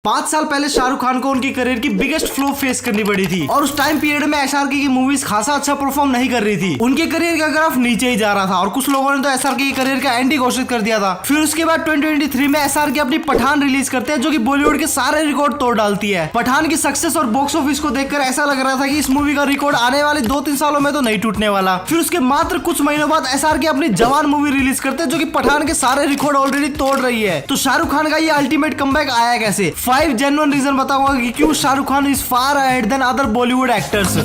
5 साल पहले शाहरुख खान को उनकी करियर की बिगेस्ट फ्लॉप फेस करनी पड़ी थी और उस टाइम पीरियड में एसआरके की मूवीज खासा अच्छा परफॉर्म नहीं कर रही थी। उनके करियर का ग्राफ नीचे ही जा रहा था और कुछ लोगों ने तो एसआरके की करियर का एंड ही घोषित कर दिया था। फिर उसके बाद 2023 में एसआरके अपनी पठान रिलीज करते हैं जो कि बॉलीवुड के सारे रिकॉर्ड तोड़ डालती है। पठान की सक्सेस और बॉक्स ऑफिस को देखकर ऐसा लग रहा था कि इस मूवी का रिकॉर्ड आने वाले 2-3 सालों में तो नहीं टूटने वाला। फिर उसके मात्र कुछ महीनों बाद एसआरके अपनी जवान मूवी रिलीज करते हैं जो कि पठान के सारे रिकॉर्ड ऑलरेडी तोड़ रही है। तो शाहरुख खान का ये अल्टीमेट कमबैक आया कैसे? 5 जेन्युइन रीजन बताऊंगा कि क्यों Shahrukh Khan is far ahead than other Bollywood actors.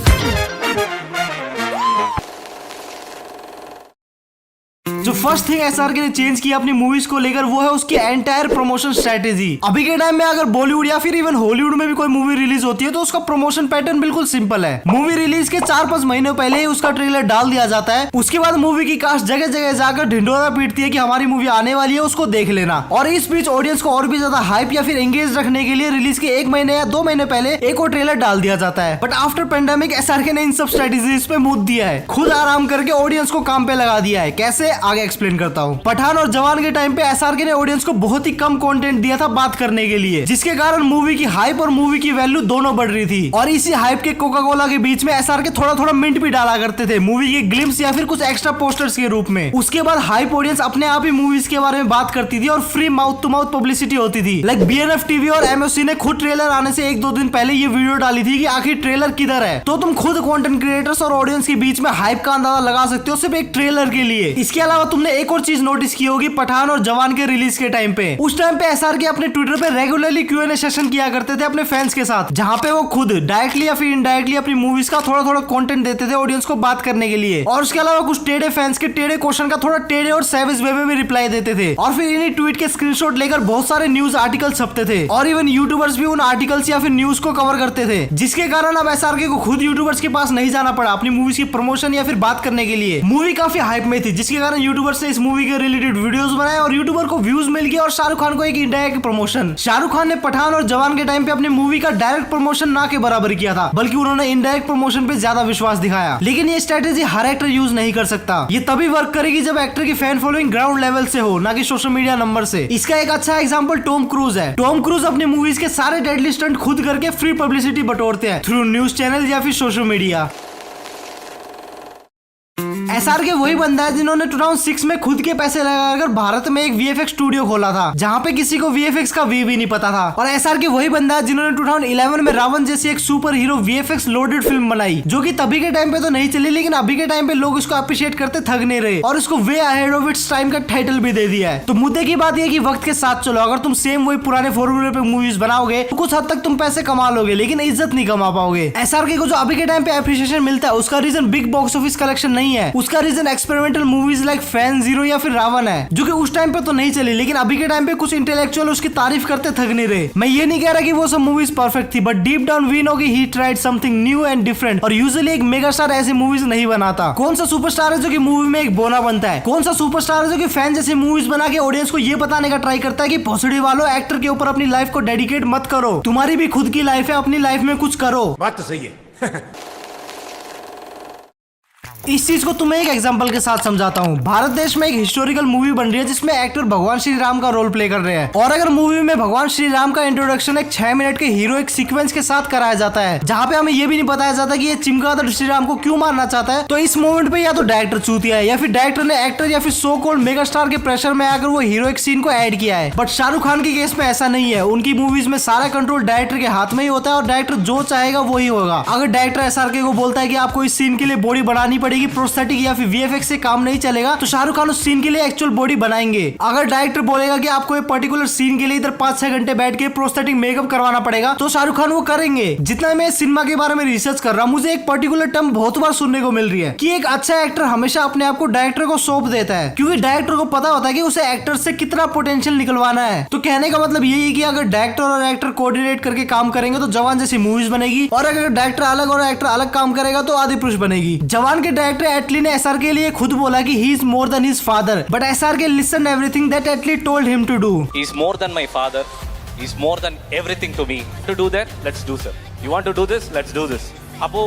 जो फर्स्ट थिंग एसआरके ने चेंज किया अपनी मूवीज को लेकर वो है उसकी एंटायर प्रमोशन स्ट्रेटेजी। अभी के टाइम में अगर बॉलीवुड या फिर इवन हॉलीवुड में भी कोई मूवी रिलीज होती है तो उसका प्रमोशन पैटर्न बिल्कुल सिंपल है। मूवी रिलीज के 4-5 महीने पहले ही उसका ट्रेलर डाल दिया जाता है। उसके बाद मूवी की कास्ट जगह जगह जाकर ढिंडोरा पीटती है कि हमारी मूवी आने वाली है, उसको देख लेना। और इस बीच ऑडियंस को और भी ज्यादा हाइप या फिर एंगेज रखने के लिए रिलीज के 1 महीने या 2 महीने पहले एक और ट्रेलर डाल दिया जाता है। बट आफ्टर पेंडेमिक एसआरके ने इन सब स्ट्रेटेजीज पे मूव दिया है, खुद आराम करके ऑडियंस को काम पे लगा दिया है। कैसे, आगे एक्सप्लेन करता हूँ। पठान और जवान के टाइम पे एसआरके ने ऑडियंस को बहुत ही कम कंटेंट दिया था बात करने के लिए, जिसके कारण मूवी की हाइप और मूवी की वैल्यू दोनों बढ़ रही थी। और इसी हाइप के कोका कोला के बीच में एसआरके थोड़ा थोड़ा मिंट भी डाला करते थे मूवी के ग्लिम्स या फिर कुछ एक्स्ट्रा पोस्टर्स के रूप में। उसके बाद हाइप ऑडियंस अपने आप ही मूवीज के बारे में बात करती थी और free mouth to mouth publicity होती थी। लाइक बीएनएफ टीवी और एमओसी ने खुद ट्रेलर आने से 1-2 दिन पहले ये वीडियो डाली थी कि आखिर ट्रेलर किधर है। तो तुम खुद कंटेंट क्रिएटर्स और ऑडियंस के बीच में हाइप का अंदाजा लगा सकते हो सिर्फ एक ट्रेलर के लिए। इसके अलावा तुमने एक और चीज नोटिस की होगी पठान और जवान के रिलीज के टाइम पे। उस टाइम पे एसआरके अपने ट्विटर पे रेगुलरली क्यूएनए सेशन किया करते थे अपने फैंस के साथ, जहां पे वो खुद डायरेक्टली या फिर इनडायरेक्टली अपनी मूवीज का थोड़ा थोड़ा कंटेंट देते थे ऑडियंस को बात करने के लिए। और उसके अलावा कुछ टेढ़े फैंस के टेढ़े क्वेश्चन का थोड़ा टेढ़े और सैवेज वे में भी रिप्लाई देते थे। और फिर इन्हीं ट्वीट के स्क्रीनशॉट लेकर बहुत सारे न्यूज आर्टिकल छपते थे और इवन यूट्यूबर्स भी उन आर्टिकल्स या फिर न्यूज को कवर करते थे, जिसके कारण अब एसआरके को खुद यूट्यूबर्स के पास नहीं जाना पड़ा अपनी मूवीज की प्रमोशन या फिर बात करने के लिए। मूवी काफी हाइप में थी, जिसके कारण यूट्यूबर्स ने इस मूवी के रिलेटेड वीडियोस बनाए और यूट्यूबर को व्यूज मिल गया और शाहरुख खान को एक इनडायरेक्ट प्रमोशन। शाहरुख खान ने पठान और जवान के टाइम पे अपनी मूवी का डायरेक्ट प्रमोशन ना के बराबर किया था, बल्कि उन्होंने इनडायरेक्ट प्रमोशन पे ज्यादा विश्वास दिखाया। लेकिन ये स्ट्रेटेजी हर एक्टर यूज नहीं कर सकता। ये तभी वर्क करेगी जब एक्टर की फैन फॉलोइंग ग्राउंड लेवल से हो, ना कि सोशल मीडिया नंबर से। इसका एक अच्छा एग्जांपल टॉम क्रूज है। टॉम क्रूज अपनी मूवीज के सारे डेडली स्टंट खुद करके फ्री पब्लिसिटी बटोरते हैं थ्रू न्यूज चैनल या फिर सोशल मीडिया। एसआरके वही बंदा है जिन्होंने 2006 में खुद के पैसे लगाकर भारत में एक वीएफएक्स स्टूडियो खोला था, जहां पे किसी को वीएफएक्स का वी भी नहीं पता था। और एसआरके वही बंदा है जिन्होंने 2011 में रावण जैसी एक super hero VFX loaded film बनाई, जो कि तभी के टाइम पे तो नहीं चली, लेकिन अभी के टाइम पे लोग इसको अप्रिशिएट करते थक नहीं रहे और इसको way ahead of its time का टाइटल भी दे दिया है। तो मुद्दे की बात यह कि वक्त के साथ चलो, अगर तुम सेम वही पुराने फॉर्मूले पे मूवीज बनाओगे तो कुछ हद तक तुम पैसे कमा लोगे, लेकिन इज्जत नहीं कमा पाओगे। एसआरके को जो अभी के टाइम पे अप्रिशिएशन मिलता है उसका reason big box office collection नहीं है, उसका reason experimental movies like Fan Zero या फिर रावण है, जो कि उस टाइम पे तो नहीं चली, लेकिन अभी के टाइम पे कुछ इंटेलेक्चुअल उसकी तारीफ करते थक नहीं रहे। मैं ये नहीं कह रहा कि वो सब मूवीज परफेक्ट थी, but deep down we know कि he tried something new and different. और यूजुअली एक मेगा स्टार ऐसी मूवीज नहीं बनाता। कौन सा सुपरस्टार है जो कि मूवी में एक बोना बनता है? कौन सा सुपरस्टार है जो कि फैन जैसी मूवीज बना के ऑडियंस को ये बताने का ट्राई करता है कि भोसड़ी वालों, एक्टर के ऊपर अपनी लाइफ को डेडिकेट मत करो, तुम्हारी भी खुद की लाइफ है, अपनी लाइफ में कुछ करो। बात तो सही है। इस चीज को तुम्हें एक एग्जांपल के साथ समझाता हूँ। भारत देश में एक हिस्टोरिकल मूवी बन रही है जिसमें एक्टर भगवान श्री राम का रोल प्ले कर रहे हैं। और अगर मूवी में भगवान श्री राम का इंट्रोडक्शन एक 6 मिनट के हीरोइक सीक्वेंस के साथ कराया जाता है, जहाँ पे हमें ये भी नहीं बताया जाता कि ये चिमगादड़ श्री राम को क्यों मारना चाहता है, तो इस मोमेंट पे या तो डायरेक्टर चूतिया है या फिर डायरेक्टर ने एक्टर या फिर सो कॉल्ड मेगा स्टार के प्रेशर में आकर वो हीरोइक सीन को ऐड किया है। बट शाहरुख खान के केस में ऐसा नहीं है। उनकी मूवीज में सारा कंट्रोल डायरेक्टर के हाथ में ही होता है और डायरेक्टर जो चाहेगा वही होगा। अगर डायरेक्टर एसआरके को बोलता है कि आपको इस सीन के लिए बॉडी बनानी पड़ेगी, प्रोस्थेटिक या फिर वीएफएक्स से काम नहीं चलेगा, तो शाहरुख खान उस सीन के लिए एक्चुअल बॉडी बनाएंगे। अगर डायरेक्टर बोलेगा कि आपको एक पर्टिकुलर सीन के लिए इधर 5-6 घंटे बैठ के प्रोस्थेटिक मेकअप करवाना पड़ेगा, तो शाहरुख खान वो करेंगे। जितना मैं सिनेमा के बारे में रिसर्च कर रहा हूँ, मुझे एक पर्टिकुलर टर्म बहुत बार सुनने को मिल रही है कि एक अच्छा एक्टर हमेशा अपने आप को डायरेक्टर को सौंप देता है, क्योंकि डायरेक्टर को पता होता है कि उसे एक्टर से कितना पोटेंशियल निकलवाना है। तो कहने का मतलब यही है कि अगर डायरेक्टर और एक्टर कोऑर्डिनेट करके काम करेंगे तो जवान जैसी मूवीज बनेगी, और अगर डायरेक्टर अलग और एक्टर अलग काम करेगा तो आदिपुरुष बनेगी। जवान के डायरेक्टर एटली ने एसआरके के लिए खुद बोला कि he is more than his father, but SRK listened everything that Atlee told him to do. He is more than my father. He is more than everything to me. To do that, let's do sir. You want to do this? Let's do this. Apo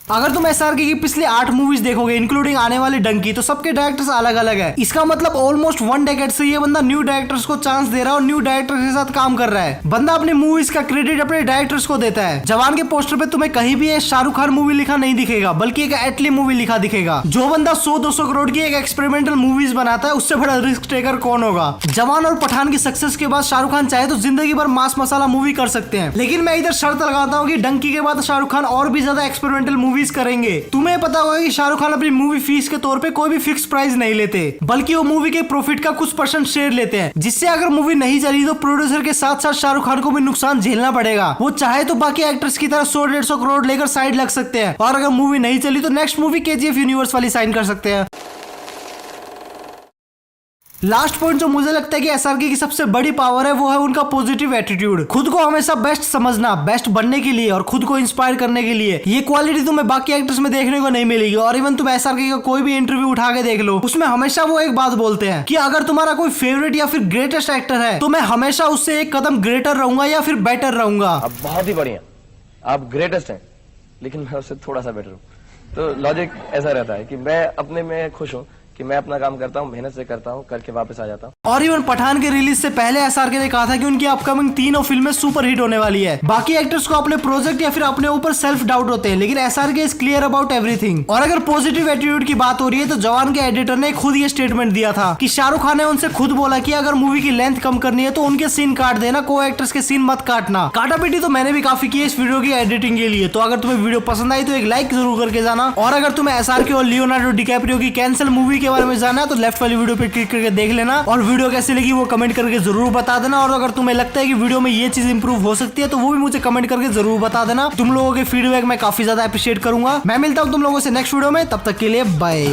अगर तुम SRK की पिछली 8 movies देखोगे including आने वाली डंकी, तो सबके directors अलग अलग है। इसका मतलब ऑलमोस्ट 1 डेकेड से ये बंदा न्यू डायरेक्टर्स को चांस दे रहा है और न्यू डायरेक्टर्स के साथ काम कर रहा है। बंदा अपनी मूवीज का क्रेडिट अपने डायरेक्टर्स को देता है। जवान के पोस्टर पे तुम्हें कहीं भी एक शाहरुख खान मूवी लिखा नहीं दिखेगा, बल्कि एक एटली मूवी लिखा दिखेगा। जो बंदा 100-200 करोड़ की एक एक्सपेरिमेंटल मूवीज बनाता है, उससे बड़ा रिस्क टेकर कौन होगा। जवान और पठान की सक्सेस के बाद शाहरुख खान चाहे तो जिंदगी भर मास मसाला मूवी कर सकते हैं, लेकिन मैं इधर शर्त लगाता हूँ कि डंकी के बाद शाहरुख खान और भी ज्यादा एक्सपेरिमेंटल मूवीज करेंगे। तुम्हें पता होगा कि शाहरुख खान अपनी मूवी फीस के तौर पे कोई भी फिक्स प्राइस नहीं लेते, बल्कि वो मूवी के प्रॉफिट का कुछ % शेयर लेते हैं, जिससे अगर मूवी नहीं चली तो प्रोड्यूसर के साथ साथ शाहरुख खान को भी नुकसान झेलना पड़ेगा। वो चाहे तो बाकी एक्टर्स की तरह 100-150 करोड़ लेकर साइड लग सकते हैं, और अगर मूवी नहीं चली तो नेक्स्ट मूवी KGF यूनिवर्स वाली साइन कर सकते हैं। लास्ट पॉइंट जो मुझे लगता है कि SRK की सबसे बड़ी पावर है, वो है उनका पॉजिटिव एटीट्यूड। खुद को हमेशा बेस्ट समझना, बेस्ट बनने के लिए और खुद को इंस्पायर करने के लिए। ये क्वालिटी तुम्हें बाकी एक्टर्स में देखने को नहीं मिलेगी। और इवन तुम SRK का कोई भी इंटरव्यू उठा के देख लो, उसमें हमेशा वो एक बात बोलते हैं कि अगर तुम्हारा कोई फेवरेट या फिर ग्रेटेस्ट एक्टर है तो मैं हमेशा उससे एक कदम ग्रेटर रहूंगा या फिर बेटर रहूंगा। आप बहुत ही बढ़िया, आप ग्रेटेस्ट हैं, लेकिन मैं उससे थोड़ा सा बेटर हूँ। तो लॉजिक ऐसा रहता है कि मैं अपने में खुश हूँ कि मैं अपना काम करता हूँ, मेहनत से करता हूँ, करके वापस आ जाता हूँ। और इवन पठान के रिलीज से पहले SRK ने कहा था कि उनकी अपकमिंग तीनों फिल्में सुपर हिट होने वाली है। बाकी एक्टर्स को अपने प्रोजेक्ट या फिर अपने ऊपर सेल्फ डाउट होते हैं, लेकिन SRK is clear about everything. और अगर पॉजिटिव एटीट्यूड की बात हो रही है तो जवान के एडिटर ने खुद ये स्टेटमेंट दिया था कि शाहरुख खान ने उनसे खुद बोला कि अगर मूवी की लेंथ कम करनी है तो उनके सीन काट देना, को एक्टर्स के सीन मत काटना। काटा पीटी तो मैंने भी काफी की इस वीडियो की एडिटिंग के लिए। तो अगर तुम्हें वीडियो पसंद आई तो एक लाइक जरूर करके जाना, और अगर तुम्हें SRK और लियोनार्डो डिकैप्रियो की कैंसिल मूवी के बारे में जाना है तो लेफ्ट वाली वीडियो पे क्लिक करके देख लेना, और वीडियो कैसी लगी वो कमेंट करके जरूर बता देना। और अगर तुम्हें लगता है कि वीडियो में ये चीज इंप्रूव हो सकती है तो वो भी मुझे कमेंट करके जरूर बता देना। तुम लोगों के फीडबैक मैं काफी ज्यादा अप्रिशिएट करूंगा। मैं मिलता हूं तुम लोगों से नेक्स्ट वीडियो में, तब तक के लिए बाय।